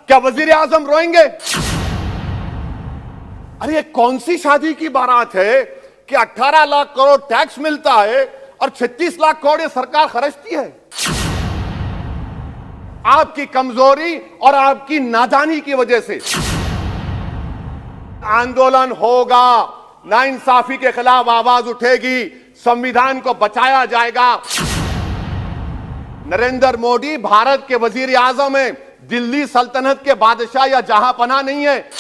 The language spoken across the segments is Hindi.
क्या वजीर आजम रोएंगे? अरे ये कौन सी शादी की बारात है कि 18 लाख करोड़ टैक्स मिलता है और 36 लाख करोड़ ये सरकार खर्चती है? आपकी कमजोरी और आपकी नादानी की वजह से आंदोलन होगा, नाइंसाफी के खिलाफ आवाज उठेगी, संविधान को बचाया जाएगा। नरेंद्र मोदी भारत के वजीर आजम हैं, दिल्ली सल्तनत के बादशाह या जहांपनाह नहीं है।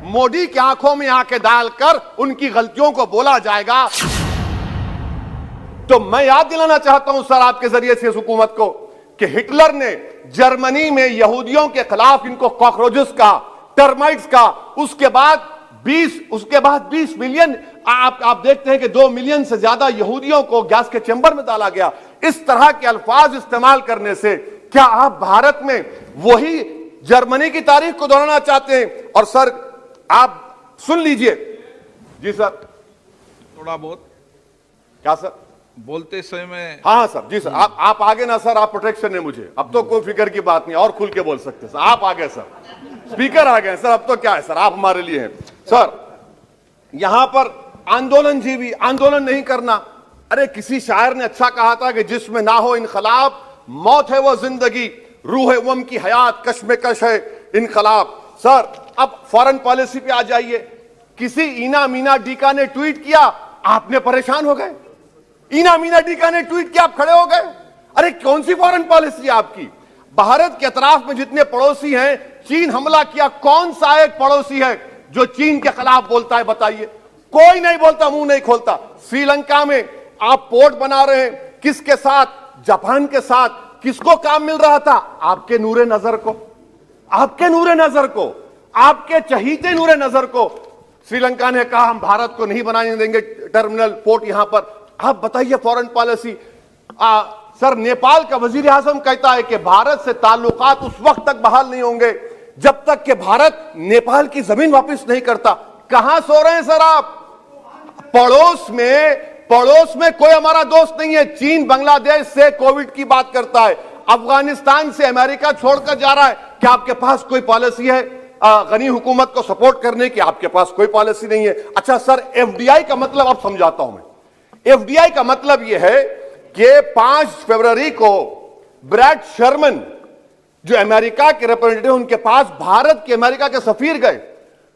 मोदी की आंखों में आंखें डालकर उनकी गलतियों को बोला जाएगा। तो मैं याद दिलाना चाहता हूं सर आपके जरिए से इस हुकूमत को कि हिटलर ने जर्मनी में यहूदियों के खिलाफ इनको कॉकरोचेस का, टर्माइट्स का, उसके बाद 20 मिलियन आप देखते हैं कि 2 मिलियन से ज्यादा यहूदियों को गैस के चैम्बर में डाला गया। इस तरह के अल्फाज इस्तेमाल करने से क्या आप भारत में वही जर्मनी की तारीख को दोहराना चाहते हैं? और सर आप सुन लीजिए। जी सर, थोड़ा बहुत क्या सर बोलते समय में। हाँ सर, जी सर, आप आगे ना सर, आप प्रोटेक्शन है मुझे, अब तो कोई फिक्र की बात नहीं, और खुल के बोल सकते सर। आप आ गए सर, स्पीकर आ गए सर, अब तो क्या है सर, आप हमारे लिए हैं सर। यहां पर आंदोलन जीवी, आंदोलन नहीं करना। अरे किसी शायर ने अच्छा कहा था कि जिसमें ना हो इनकलाब, मौत है वो जिंदगी, रूह है वम की हयात, कश्मकश है इनकलाब। सर अब फॉरेन पॉलिसी पे आ जाइए। किसी इना मीना डीका ने ट्वीट किया, आपने परेशान हो गए। इना मीना डीका ने ट्वीट किया, आप खड़े हो गए। अरे कौन सी फॉरेन पॉलिसी है आपकी? भारत के अतराफ में जितने पड़ोसी हैं, चीन हमला किया, कौन सा एक पड़ोसी है जो चीन के खिलाफ बोलता है? बताइए। कोई नहीं बोलता, मुंह नहीं खोलता। श्रीलंका में आप पोर्ट बना रहे हैं, किसके साथ? जापान के साथ। किसको काम मिल रहा था? आपके नूरे नजर को, आपके नूरे नजर को, आपके चहीते नूरे नजर को। श्रीलंका ने कहा हम भारत को नहीं बनाने देंगे टर्मिनल पोर्ट यहां पर। आप बताइए फॉरेन पॉलिसी। सर नेपाल का वजीर आजम कहता है कि भारत से ताल्लुकात उस वक्त तक बहाल नहीं होंगे जब तक कि भारत नेपाल की जमीन वापस नहीं करता। कहां सो रहे हैं सर आप? पड़ोस में कोई हमारा दोस्त नहीं है। चीन बांग्लादेश से कोविड की बात करता है, अफगानिस्तान से अमेरिका छोड़कर जा रहा है। क्या आपके पास कोई पॉलिसी है गनी हुकूमत को सपोर्ट करने की? आपके पास कोई पॉलिसी नहीं है। अच्छा सर, एफडीआई का मतलब अब समझाता हूं मैं। एफडीआई का मतलब यह है कि 5 फरवरी को ब्रैड शर्मन जो अमेरिका के रिप्रेजेंटेटिव, उनके पास भारत के अमेरिका के सफीर गए,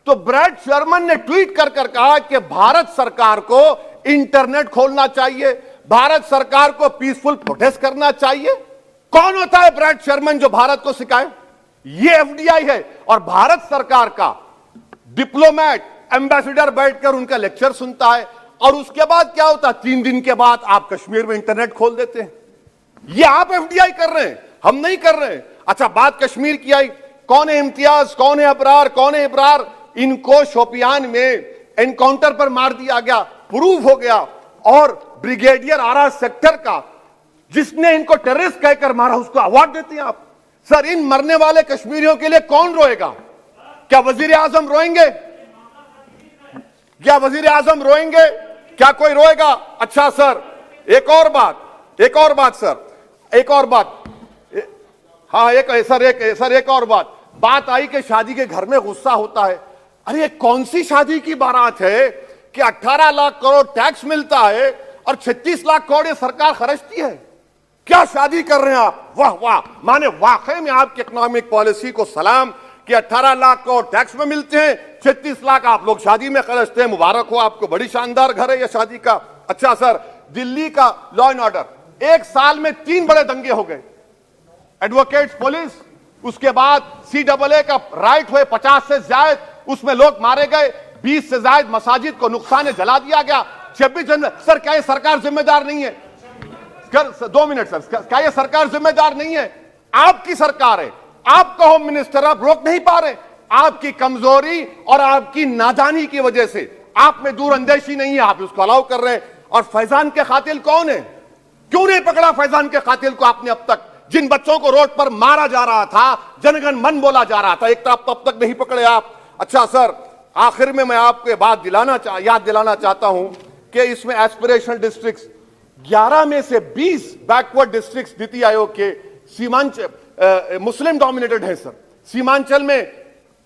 तो ब्रैड शर्मन ने ट्वीट कर कहा कि भारत सरकार को इंटरनेट खोलना चाहिए, भारत सरकार को पीसफुल प्रोटेस्ट करना चाहिए। कौन होता है ब्रैड शर्मन जो भारत को सिखाए? ये एफडीआई है। और भारत सरकार का डिप्लोमेट, एम्बेसडर बैठकर उनका लेक्चर सुनता है। और उसके बाद क्या होता? 3 दिन के बाद आप कश्मीर में इंटरनेट खोल देते हैं। ये आप एफडीआई कर रहे हैं, हम नहीं कर रहे हैं। अच्छा, बात कश्मीर की आई। कौन है इम्तियाज, कौन है अबरार, कौन है इब्रार? इनको शोपियान में एनकाउंटर पर मार दिया गया, प्रूव हो गया। और ब्रिगेडियर आरा सेक्टर का जिसने इनको टेररिस्ट कहकर मारा, उसको अवार्ड देते हैं आप। सर इन मरने वाले कश्मीरियों के लिए कौन रोएगा? क्या वजीर आजम रोएंगे? क्या वजीर आजम रोएंगे? क्या कोई रोएगा? अच्छा सर, एक और बात सर, हाँ एक और बात आई कि शादी के घर में गुस्सा होता है। अरे कौन सी शादी की बारात है कि 18 लाख करोड़ टैक्स मिलता है और 36 लाख करोड़ ये सरकार खर्चती है? क्या शादी कर रहे हैं आप? वाह वाह, माने वाकई में आपकी इकोनॉमिक पॉलिसी को सलाम कि 18 लाख करोड़ टैक्स में मिलते हैं, 36 लाख आप लोग शादी में खर्चते हैं। मुबारक हो आपको, बड़ी शानदार घर है यह शादी का। अच्छा सर, दिल्ली का लॉ एंड ऑर्डर, 1 साल में 3 बड़े दंगे हो गए। एडवोकेट्स पुलिस, उसके बाद CAA का राइट हुए 50 से ज्यादा, उसमें लोग मारे गए। 20 से ज्यादा मसाजिद को नुकसान जला दिया गया। 26 जनवरी। सर क्या ये सरकार जिम्मेदार नहीं है? 2 मिनट सर, क्या ये सरकार जिम्मेदार नहीं है? आपकी सरकार है, आपका होम मिनिस्टर, आप रोक नहीं पा रहे। आपकी कमजोरी और आपकी नादानी की वजह से, आप में दूरअंदेशी नहीं है, आप उसको अलाउ कर रहे हैं। और फैजान के कातिल कौन है? क्यों नहीं पकड़ा फैजान के कातिल को आपने अब तक? जिन बच्चों को रोड पर मारा जा रहा था, जनगण मन बोला जा रहा था, एक तरफ तब तक नहीं पकड़े आप। अच्छा सर, आखिर में मैं आपको याद दिलाना चाहता हूं कि इसमें एस्पिरेशनल डिस्ट्रिक्ट्स 11 में से 20 बैकवर्ड डिस्ट्रिक्ट्स नीति आयोग के मुस्लिम डोमिनेटेड है सर। सीमांचल में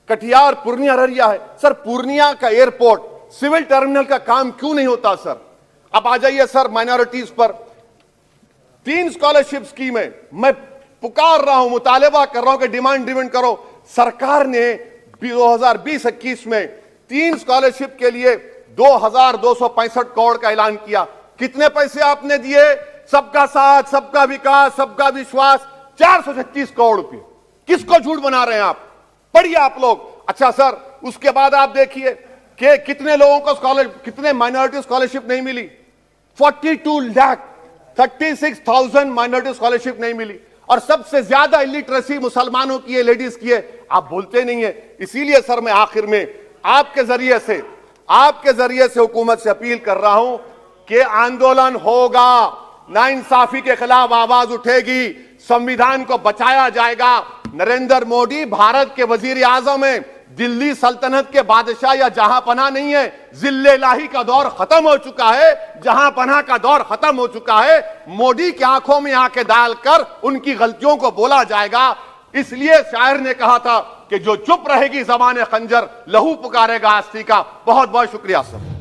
कटिहार, पूर्णिया, अररिया है सर। पूर्णिया का एयरपोर्ट, सिविल टर्मिनल का काम क्यों नहीं होता सर? अब आ जाइए सर माइनॉरिटीज पर। 3 स्कॉलरशिप स्कीम है, मैं पुकार रहा हूं, मुतालिबा कर रहा हूं कि डिमांड ड्रिवन करो। सरकार ने 2020-21 में 3 स्कॉलरशिप के लिए 2265 करोड़ का ऐलान किया। कितने पैसे आपने दिए? सबका साथ, सबका विकास, सबका विश्वास, 436 करोड़ रुपए। किसको झूठ बना रहे हैं आप? पढ़िए आप लोग। अच्छा सर, उसके बाद आप देखिए कि कितने लोगों को कितने माइनॉरिटी स्कॉलरशिप नहीं मिली। 42,36,000 माइनॉरिटी स्कॉलरशिप नहीं मिली। और सबसे ज्यादा इलिटरेसी मुसलमानों की है, लेडीज की है। आप बोलते नहीं है। इसीलिए सर मैं आखिर में आपके जरिए से हुकूमत से अपील कर रहा हूं कि आंदोलन होगा, नाइंसाफी के खिलाफ आवाज उठेगी, संविधान को बचाया जाएगा। नरेंद्र मोदी भारत के वजीर आजम है, दिल्ली सल्तनत के बादशाह या जहांपना नहीं है। जिल्ले-इलाही का दौर खत्म हो चुका है, जहांपना का दौर खत्म हो चुका है। मोदी की आंखों में आंखें डालकर उनकी गलतियों को बोला जाएगा। इसलिए शायर ने कहा था कि जो चुप रहेगी ज़बान खंजर, लहू पुकारेगा आस्ती का। बहुत बहुत शुक्रिया सर।